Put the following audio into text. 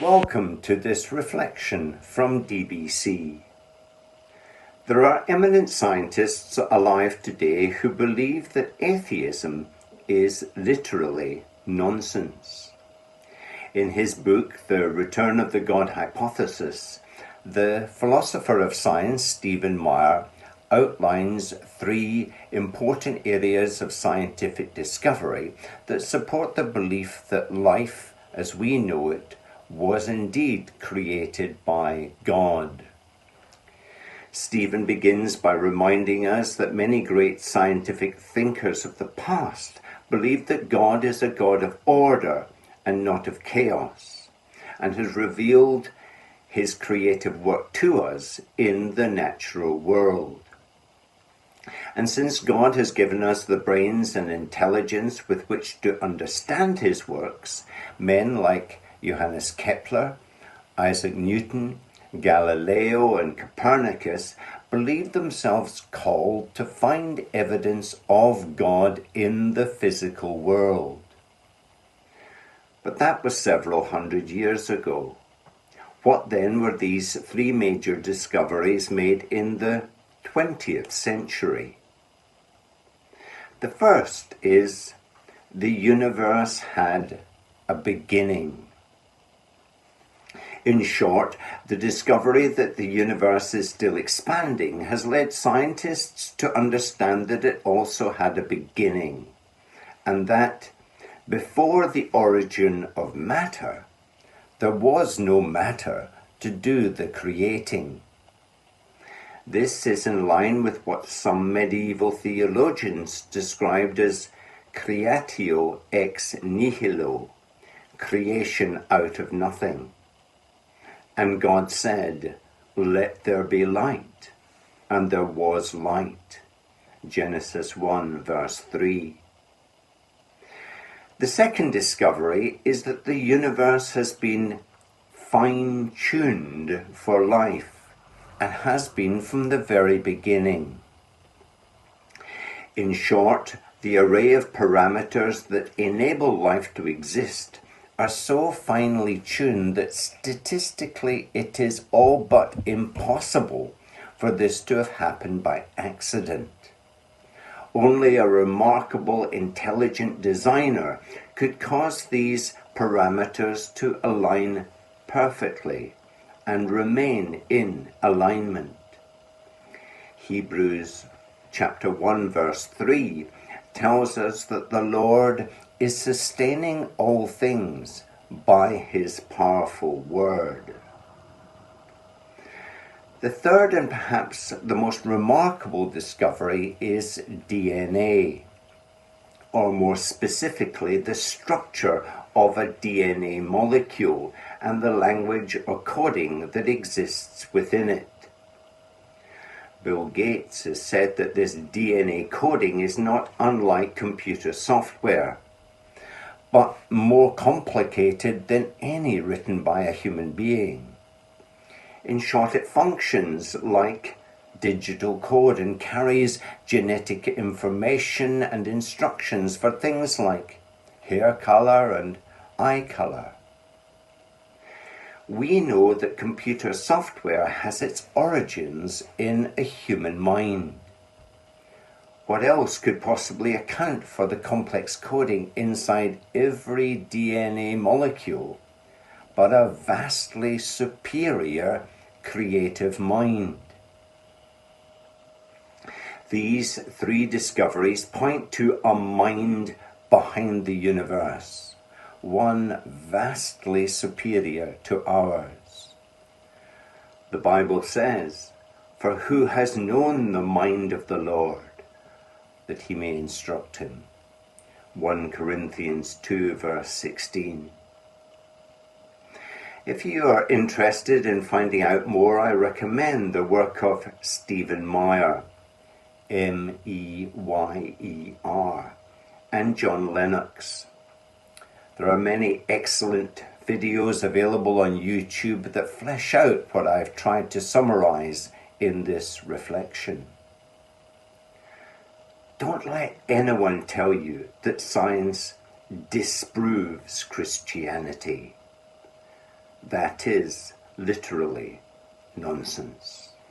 Welcome to this reflection from DBC. There are eminent scientists alive today who believe that atheism is literally nonsense. In his book, The Return of the God Hypothesis, the philosopher of science, Stephen Meyer, outlines three important areas of scientific discovery that support the belief that life, as we know it, was indeed created by God. Stephen begins by reminding us that many great scientific thinkers of the past believed that God is a God of order and not of chaos, and has revealed his creative work to us in the natural world. And since God has given us the brains and intelligence with which to understand his works, men like Johannes Kepler, Isaac Newton, Galileo and Copernicus believed themselves called to find evidence of God in the physical world. But that was several hundred years ago. What then were these three major discoveries made in the 20th century? The first is the universe had a beginning. In short, the discovery that the universe is still expanding has led scientists to understand that it also had a beginning, and that before the origin of matter, there was no matter to do the creating. This is in line with what some medieval theologians described as creatio ex nihilo, creation out of nothing. And God said, "Let there be light," and there was light. Genesis 1 verse 3. The second discovery is that the universe has been fine-tuned for life, and has been from the very beginning. In short, the array of parameters that enable life to exist are so finely tuned that statistically it is all but impossible for this to have happened by accident. Only a remarkable, intelligent designer could cause these parameters to align perfectly and remain in alignment. Hebrews chapter 1 verse 3 tells us that the Lord is sustaining all things by his powerful word. The third and perhaps the most remarkable discovery is DNA, or more specifically, the structure of a DNA molecule and the language or coding that exists within it. Bill Gates has said that this DNA coding is not unlike computer software, but more complicated than any written by a human being. In short, it functions like digital code and carries genetic information and instructions for things like hair color and eye color. We know that computer software has its origins in a human mind. What else could possibly account for the complex coding inside every DNA molecule but a vastly superior creative mind? These three discoveries point to a mind behind the universe, one vastly superior to ours. The Bible says, "For who has known the mind of the Lord, that he may instruct him?" 1 Corinthians 2 verse 16. If you are interested in finding out more, I recommend the work of Stephen Meyer, M-E-Y-E-R, and John Lennox. There are many excellent videos available on YouTube that flesh out what I've tried to summarize in this reflection. Don't let anyone tell you that science disproves Christianity. that is literally nonsense.